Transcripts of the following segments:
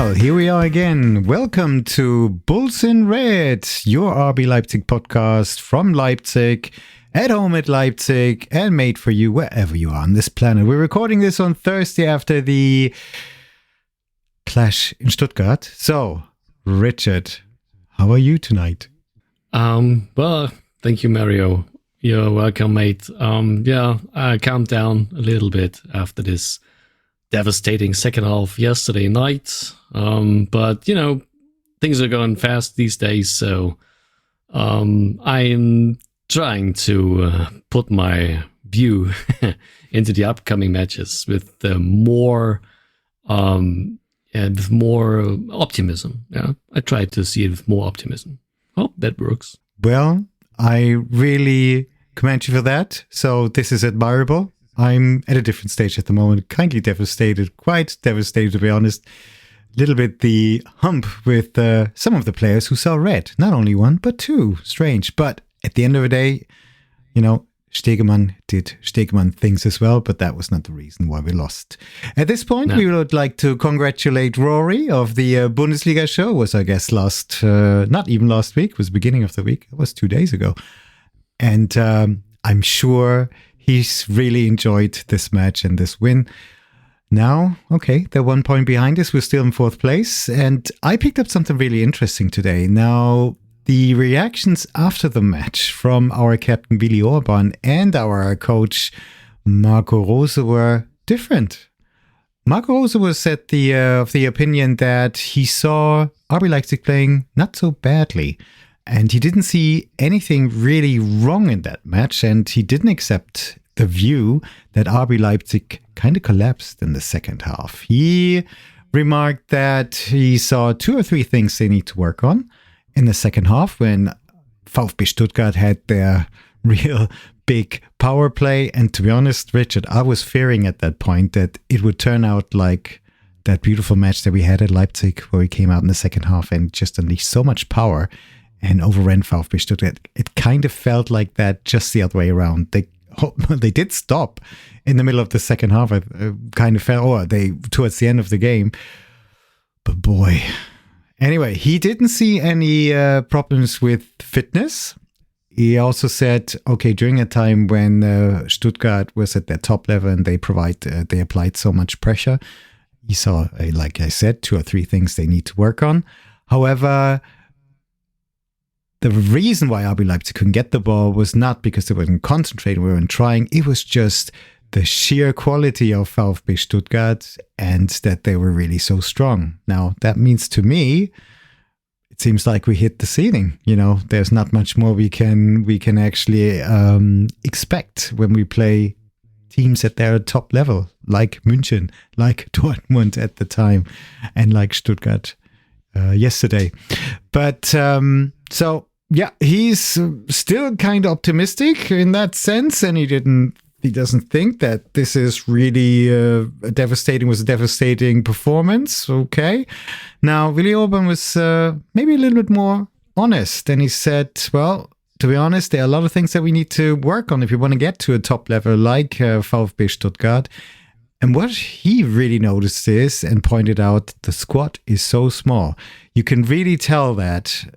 Well, here we are again. Welcome to Bulls in Red, your RB Leipzig podcast from Leipzig, at home at Leipzig, and made for you wherever you are on this planet. We're recording this on Thursday after the clash in Stuttgart. So, Richard, how are you tonight? Well, thank you, Mario. You're welcome, mate. I calmed down a little bit after this devastating second half yesterday night. But, you know, things are going fast these days. So I'm trying to put my view into the upcoming matches with more optimism. Yeah, I try to see it with more optimism. Hope that works. Well, I really commend you for that. So this is admirable. I'm at a different stage at the moment, kindly devastated, quite devastated to be honest. A little bit the hump with some of the players who saw red. Not only one, but two. Strange. But at the end of the day, you know, Stegemann did Stegemann things as well, but that was not the reason why we lost. At this point, we would like to congratulate Rory of the Bundesliga show. It was, I guess, not even last week, it was the beginning of the week. It was 2 days ago. And I'm sure he's really enjoyed this match and this win. Now, okay, they're 1 point behind us. We're still in fourth place. And I picked up something really interesting today. Now, the reactions after the match from our captain Willi Orban and our coach Marco Rose were different. Marco Rose was of the opinion that he saw RB Leipzig playing not so badly. And he didn't see anything really wrong in that match. And he didn't accept the view that RB Leipzig kind of collapsed in the second half. He remarked that he saw 2 or 3 things they need to work on in the second half when VfB Stuttgart had their real big power play. And to be honest, Richard, I was fearing at that point that it would turn out like that beautiful match that we had at Leipzig where we came out in the second half and just unleashed so much power and overran VfB Stuttgart. It kind of felt like that just the other way around. They did stop in the middle of the second half. I kind of felt, towards the end of the game. But boy. Anyway, he didn't see any problems with fitness. He also said, okay, during a time when Stuttgart was at their top level and they applied so much pressure, he saw, like I said, 2 or 3 things they need to work on. However, the reason why RB Leipzig couldn't get the ball was not because they weren't concentrating, we weren't trying. It was just the sheer quality of VfB Stuttgart and that they were really so strong. Now, that means to me, it seems like we hit the ceiling. You know, there's not much more we can actually expect when we play teams at their top level, like München, like Dortmund at the time, and like Stuttgart yesterday. But so, yeah, he's still kind of optimistic in that sense, and he doesn't think that this is really a devastating performance. Okay. Now, Willi Orban was maybe a little bit more honest, and he said, well, to be honest, there are a lot of things that we need to work on if we want to get to a top level like VfB Stuttgart. And what he really noticed is, and pointed out, the squad is so small. You can really tell that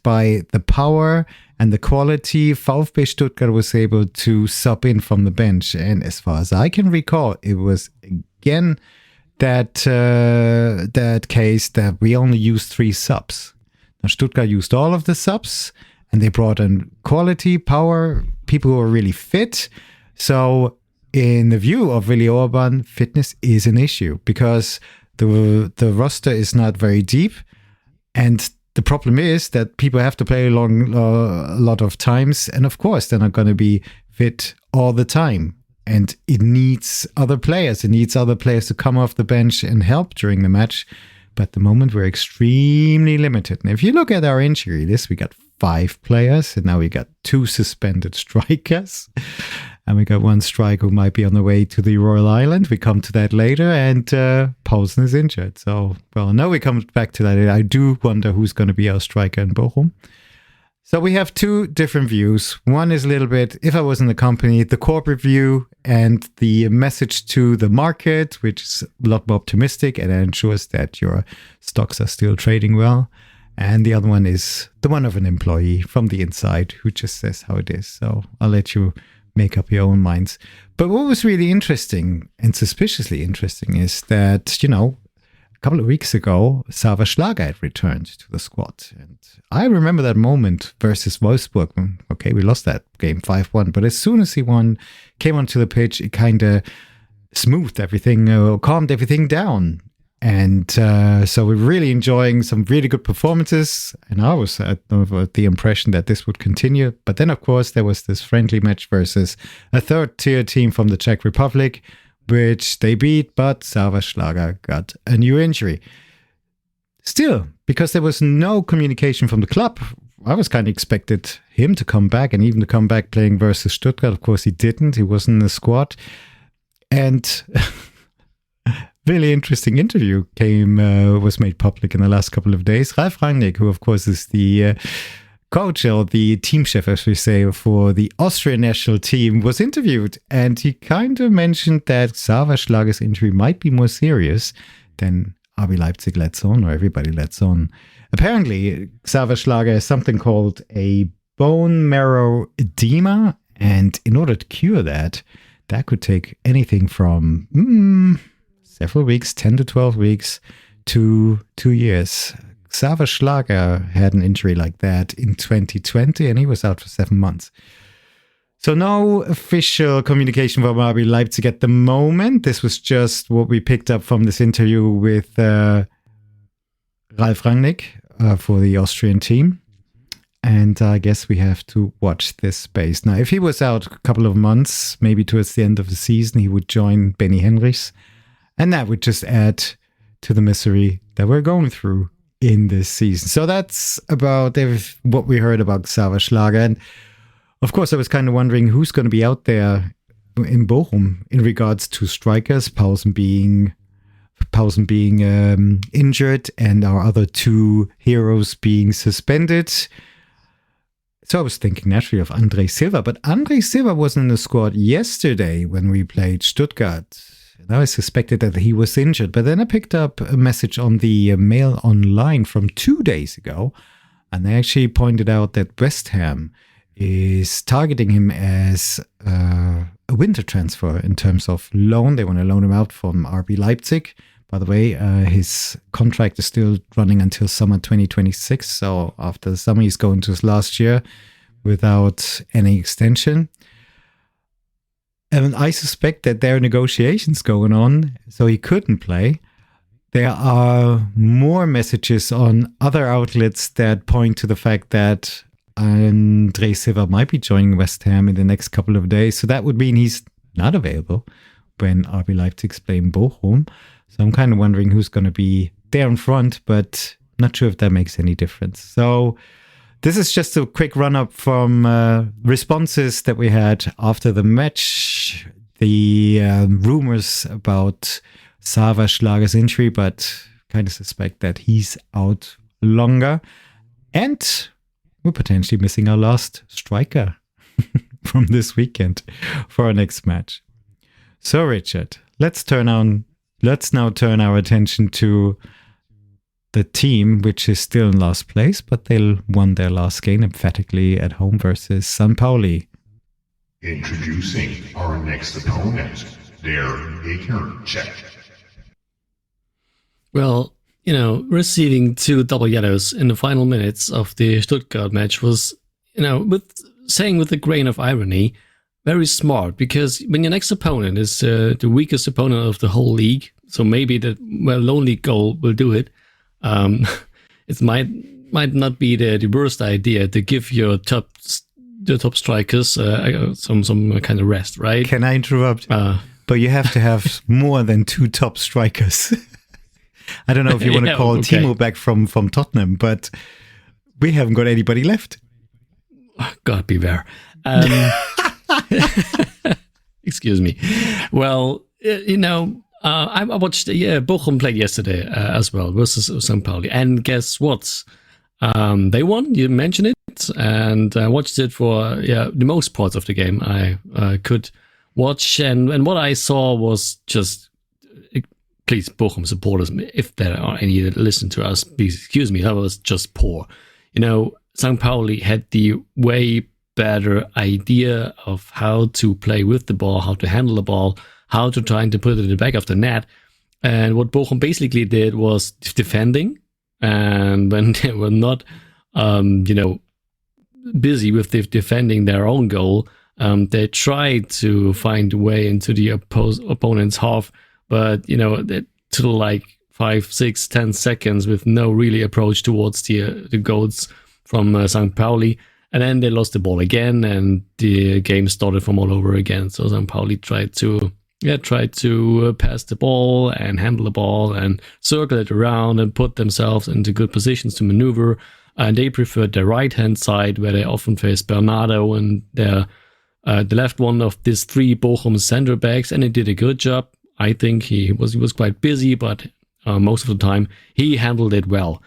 by the power and the quality VfB Stuttgart was able to sub in from the bench. And as far as I can recall, it was again that case that we only used 3 subs. Now, Stuttgart used all of the subs, and they brought in quality, power, people who are really fit. So in the view of Willi Orban, fitness is an issue because the roster is not very deep, and the problem is that people have to play a lot of times, and of course they're not going to be fit all the time. And it needs other players. It needs other players to come off the bench and help during the match. But at the moment we're extremely limited. And if you look at our injury list, we got 5 players, and now we got 2 suspended strikers. And we got 1 striker who might be on the way to the Royal Island. We come to that later. And Poulsen is injured. So, well, now we come back to that. I do wonder who's going to be our striker in Bochum. So we have two different views. One is a little bit, if I was in the company, the corporate view and the message to the market, which is a lot more optimistic and ensures that your stocks are still trading well. And the other one is the one of an employee from the inside who just says how it is. So I'll let you make up your own minds. But what was really interesting and suspiciously interesting is that, a couple of weeks ago, Schlager had returned to the squad. And I remember that moment versus Wolfsburg. Okay, we lost that game 5-1. But as soon as he came onto the pitch, it kind of smoothed everything, calmed everything down. And so we're really enjoying some really good performances. And I was at the impression that this would continue. But then, of course, there was this friendly match versus a third-tier team from the Czech Republic, which they beat, but Schlager got a new injury. Still, because there was no communication from the club, I was kind of expected him to come back and even to come back playing versus Stuttgart. Of course, he didn't. He wasn't in the squad. And really interesting interview was made public in the last couple of days. Ralf Rangnick, who of course is the coach or the team chef, as we say, for the Austrian national team, was interviewed, and he kind of mentioned that Schlager's injury might be more serious than RB Leipzig lets on, or everybody lets on. Apparently, Schlager has something called a bone marrow edema, and in order to cure that could take anything from several weeks, 10 to 12 weeks, to 2 years. Schlager had an injury like that in 2020, and he was out for 7 months. So no official communication from RB Leipzig at the moment. This was just what we picked up from this interview with Ralf Rangnick for the Austrian team. And I guess we have to watch this space. Now, if he was out a couple of months, maybe towards the end of the season, he would join Benny Henrichs. And that would just add to the misery that we're going through in this season. So that's about what we heard about Schlager. And of course, I was kind of wondering who's going to be out there in Bochum in regards to strikers, Pausen being injured and our other two heroes being suspended. So I was thinking naturally of Andre Silva, but Andre Silva wasn't in the squad yesterday when we played Stuttgart. And I suspected that he was injured, but then I picked up a message on the Mail Online from 2 days ago, and they actually pointed out that West Ham is targeting him as a winter transfer in terms of loan. They want to loan him out from RB Leipzig. By the way, his contract is still running until summer 2026, so after the summer he's going to his last year without any extension. And I suspect that there are negotiations going on, so he couldn't play. There are more messages on other outlets that point to the fact that Andre Silva might be joining West Ham in the next couple of days. So that would mean he's not available when RB Leipzig's playing Bochum. So I'm kind of wondering who's going to be there in front, but not sure if that makes any difference. So this is just a quick run-up from responses that we had after the match. The rumors about Schlager's injury, but kind of suspect that he's out longer. And we're potentially missing our last striker from this weekend for our next match. So, Richard, let's now turn our attention to the team, which is still in last place, but they won their last game emphatically at home versus St. Pauli. Introducing our next opponent, their Gegnercheck. Well, receiving 2 double yellows in the final minutes of the Stuttgart match was, with a grain of irony, very smart, because when your next opponent is the weakest opponent of the whole league, so maybe that lonely goal will do it. It might not be the worst idea to give your top strikers some kind of rest, right? Can I interrupt? But you have to have more than 2 top strikers. I don't know if you want to call Timo back from Tottenham, but we haven't got anybody left. God beware. Excuse me. Well, I watched Bochum played yesterday as well versus St. Pauli, and guess what? They won. You mentioned it. it, and I watched it for the most parts of the game I could watch, and what I saw was just, please, Bochum supporters, if there are any that listen to us, please excuse me, that was just poor. St. Pauli had the way better idea of how to play with the ball, how to handle the ball, how to try to put it in the back of the net. And what Bochum basically did was defending. And when they were not, busy with defending their own goal, they tried to find a way into the opponent's half. But, it took like 5, 6, 10 seconds with no really approach towards the goals from St. Pauli. And then they lost the ball again, and the game started from all over again. So St. Pauli tried to pass the ball and handle the ball and circle it around and put themselves into good positions to maneuver. And they preferred the right-hand side, where they often faced Bernardo and the left one of these 3 Bochum center backs, and he did a good job. I think he was quite busy, but most of the time he handled it well.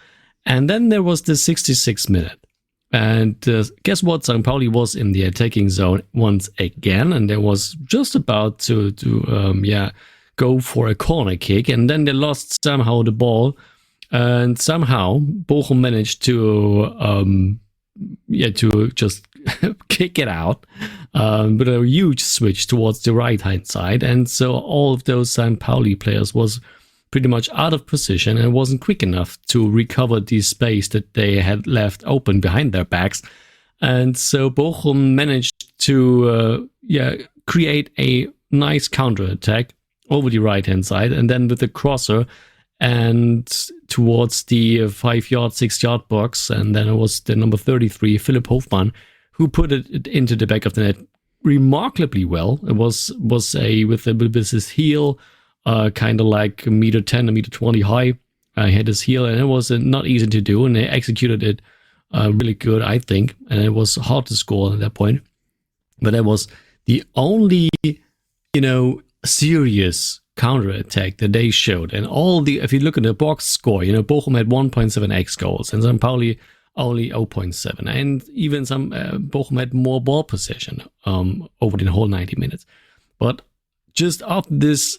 And then there was the 66th minute. And guess what? St. Pauli was in the attacking zone once again, and they was just about to go for a corner kick, and then they lost somehow the ball, and somehow Bochum managed to just kick it out with a huge switch towards the right hand side, and so all of those St. Pauli players was pretty much out of position and wasn't quick enough to recover the space that they had left open behind their backs. And so Bochum managed to create a nice counterattack over the right-hand side, and then with the crosser and towards the 5-yard, 6-yard box, and then it was the number 33, Philipp Hofmann, who put it into the back of the net remarkably well. It was with his heel, kind of like 1.10 meter, 1.20 meter high. He had his heel, and it was not easy to do, and they executed it really good, I think, and it was hard to score at that point. But it was the only, serious counterattack that they showed. And if you look at the box score, Bochum had 1.7x goals, and St. Pauli only 0.7. And even Bochum had more ball possession over the whole 90 minutes. But just after this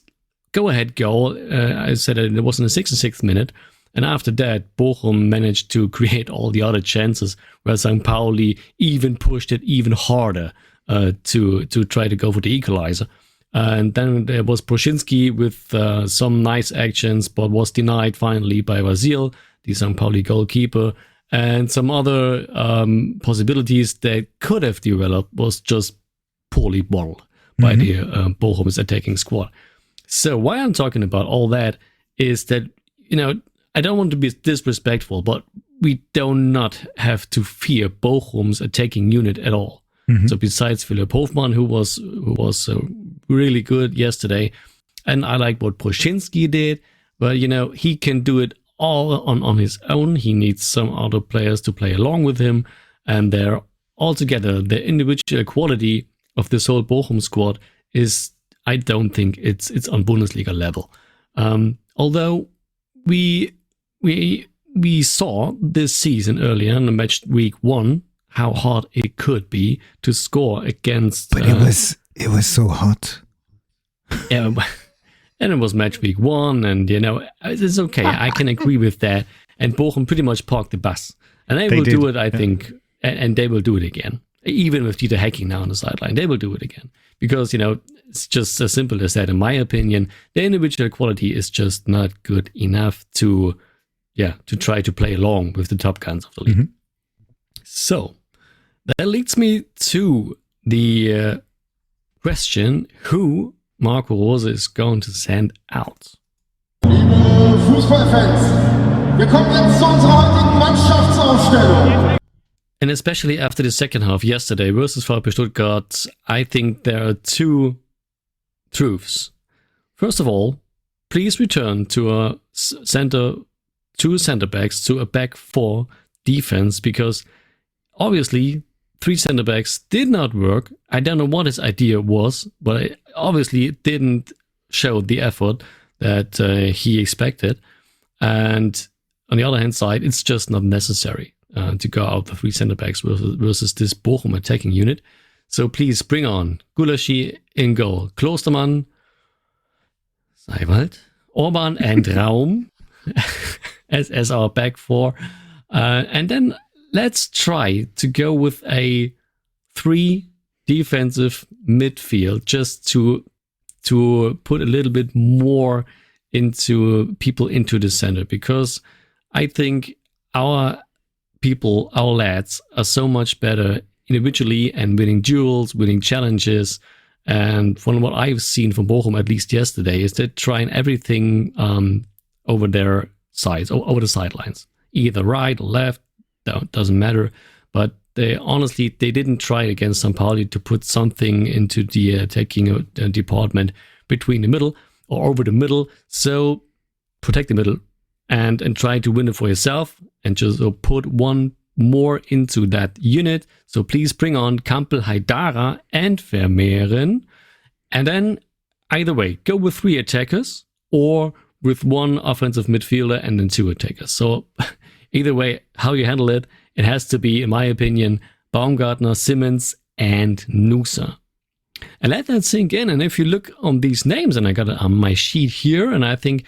go-ahead goal, I said it was in the 66th minute, and after that, Bochum managed to create all the other chances, where St. Pauli even pushed it even harder to try to go for the equalizer. And then there was Prosinski with some nice actions, but was denied finally by Vasil, the St. Pauli goalkeeper, and some other possibilities that could have developed was just poorly bottled by the Bochum's attacking squad. So why I'm talking about all that is that, I don't want to be disrespectful, but we do not have to fear Bochum's attacking unit at all. So besides Philipp Hofmann, who was really good yesterday, and I like what Prosinski did, but he can do it all on his own. He needs some other players to play along with him, and they're altogether the individual quality of this whole Bochum squad is, I don't think it's on Bundesliga level. Although we saw this season earlier in the match week 1 how hard it could be to score against. But it was so hot. Yeah, and it was match week 1, and it's okay. I can agree with that. And Bochum pretty much parked the bus, and they will do it, I think, and they will do it again. Even with Dieter Hecking now on the sideline, they will do it again, because it's just as simple as that. In my opinion, the individual quality is just not good enough to try to play along with the top guns of the league. So that leads me to the question: who Marco Rose is going to send out? Liebe Fußballfans, wir kommen jetzt zu unserer heutigen Mannschaftsaufstellung. And especially after the second half yesterday versus VfB Stuttgart, I think there are 2 truths. First of all, please return to two center backs to a back 4 defense, because obviously 3 center backs did not work. I don't know what his idea was, but it obviously didn't show the effort that he expected. And on the other hand side, it's just not necessary to go out the 3 center backs versus this Bochum attacking unit. So please bring on Gulaschi in goal, Klostermann, Seiwald, Orban, and Raum as our back 4. And then let's try to go with a 3 defensive midfield just to put a little bit more into people into the center, because I think our people, our lads, are so much better individually and winning duels, winning challenges. And from what I've seen from Bochum, at least yesterday, is they're trying everything over their sides, over the sidelines, either right or left, doesn't matter. But they didn't try against St. Pauli to put something into the attacking department between the middle or over the middle. So protect the middle and try to win it for yourself, and just put one more into that unit. So please bring on Kampel, Haidara, and Vermeeren. And then either way, go with 3 attackers or with 1 offensive midfielder and then 2 attackers. So either way, how you handle it, it has to be, in my opinion, Baumgartner, Simmons, and Nusa. And let that sink in. And if you look on these names, and I got it on my sheet here, and I think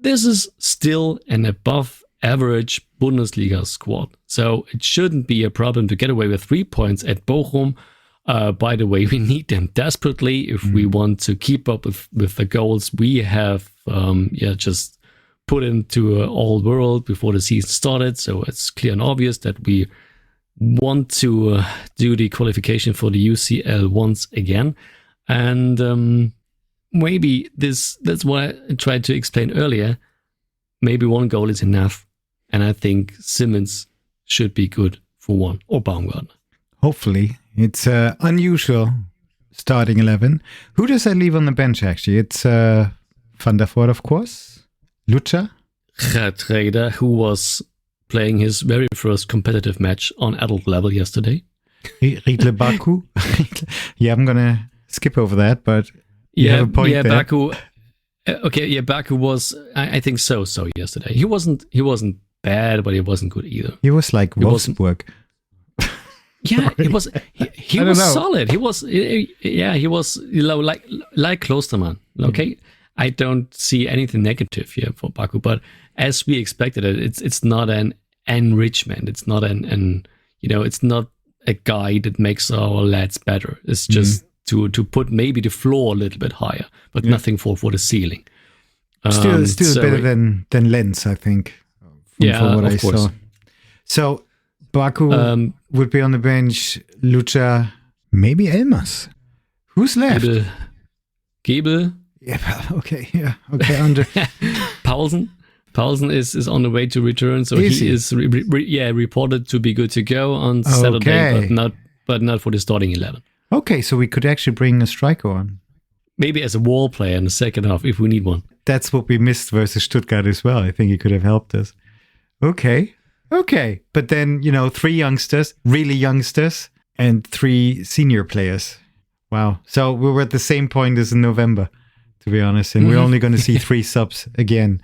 this is still an above average Bundesliga squad. So it shouldn't be a problem to get away with 3 points at Bochum. By the way, we need them desperately if we want to keep up with the goals we have just put into all world before the season started. So it's clear and obvious that we want to do the qualification for the UCL once again. And maybe that's what I tried to explain earlier. Maybe 1 goal is enough. And I think Simmons should be good for 1, or Baumgartner. Hopefully. It's unusual starting 11. Who does I leave on the bench, actually? It's Van der Voort, of course. Lucha. Trader, who was playing his very first competitive match on adult level yesterday. Riedle Baku. Yeah, I'm going to skip over that, but you have a point there. Baku. Baku was, I think so yesterday. He wasn't bad, but he wasn't good either. He was like Wolfsburg. Yeah, he was solid. He was like Klostermann. Okay, I don't see anything negative here for Baku, but as we expected it's not an enrichment. It's not it's not a guy that makes our lads better. It's just to put maybe the floor a little bit higher, but nothing for the ceiling. Still better than Lenz, I think. From what I saw. So Baku would be on the bench. Lucha, maybe Elmas. Who's left? Gebel. Yeah. Okay. Yeah. Okay. Under Paulsen is on the way to return, so he is reported to be good to go on Saturday, but not for the starting 11. Okay, so we could actually bring a striker on. Maybe as a wall player in the second half if we need one. That's what we missed versus Stuttgart as well. I think he could have helped us. Okay. But then, 3 youngsters, really youngsters, and 3 senior players. Wow. So we were at the same point as in November, to be honest, and we're only going to see 3 subs again.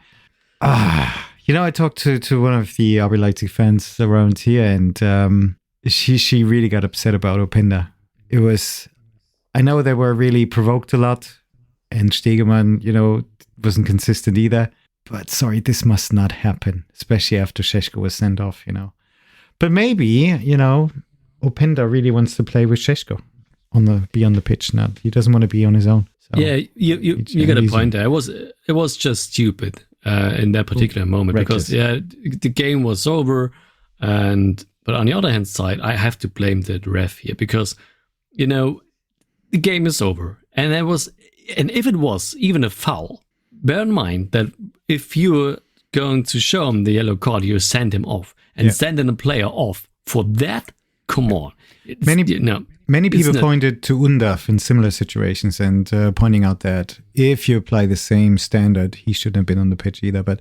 I talked to one of the RB Leipzig fans around here, and she really got upset about Openda. I know they were really provoked a lot, and Stegemann, wasn't consistent either. But sorry, this must not happen, especially after Šeško was sent off, But maybe, Openda really wants to play with Šeško be on the pitch now. He doesn't want to be on his own. So you got a point there. It was just stupid in that particular moment because the game was over, but on the other hand side, I have to blame the ref here because the game is over, and if it was even a foul, bear in mind that if you're going to show him the yellow card, you send him off, and sending a player off for that, come on. Many people pointed to Undav in similar situations and pointing out that if you apply the same standard, he shouldn't have been on the pitch either. But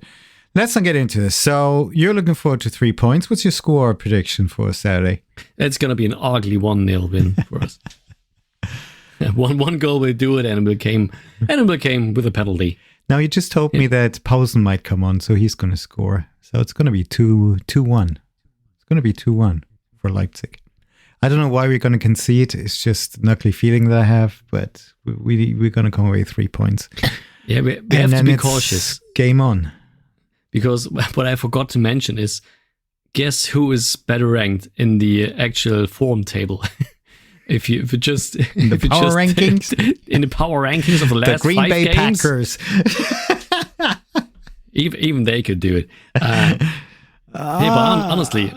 let's not get into this. So you're looking forward to 3 points. What's your score prediction for Saturday? It's going to be an ugly 1-0 win for us. One goal will do it, and it became with a penalty. Now, you just told me that Paulsen might come on, so he's going to score. So it's going to be 2-1. It's going to be 2-1 for Leipzig. I don't know why we're going to concede. It's just an ugly feeling that I have, but we're going to come away 3 points. Yeah, we have to be cautious. Game on. Because what I forgot to mention is, guess who is better ranked in the actual form table? if you just in the power rankings, in the power rankings of the last the Green 5 Bay games, Packers. even they could do it. Hey, but honestly,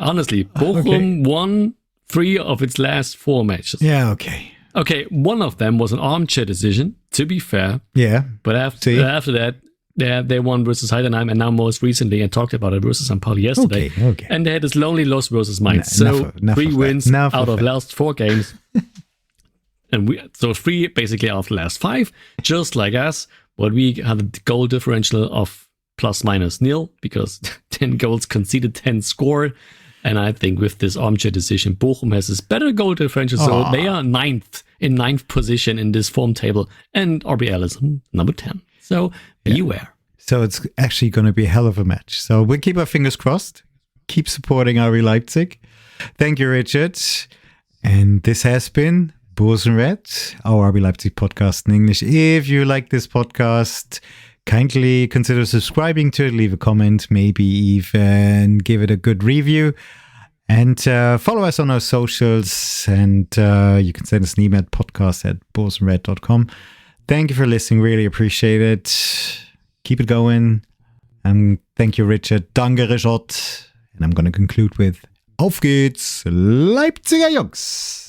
Bochum won 3 of its last 4 matches. Yeah, okay. Okay, one of them was an armchair decision, to be fair. Yeah. But after that, they won versus Heidenheim, and now most recently, and talked about it, versus St. Pauli yesterday. Okay. And they had this lonely loss versus Mainz. So 3 wins out of last 4 games. And 3 basically out of the last 5, just like us. But we had a goal differential of ±0, because 10 goals conceded, 10 scored. And I think with this armchair decision, Bochum has this better goal differential. So they are in ninth position in this form table. And RBL is number 10. So beware. So it's actually going to be a hell of a match. So we'll keep our fingers crossed. Keep supporting RB Leipzig. Thank you, Richard. And this has been Blues and Red, our RB Leipzig podcast in English. If you like this podcast, kindly consider subscribing to it, leave a comment, maybe even give it a good review. And follow us on our socials. And you can send us an email at podcast@bullsandred.com. Thank you for listening. Really appreciate it. Keep it going. And thank you, Richard. Danke, Richard. And I'm going to conclude with Auf geht's, Leipziger Jungs!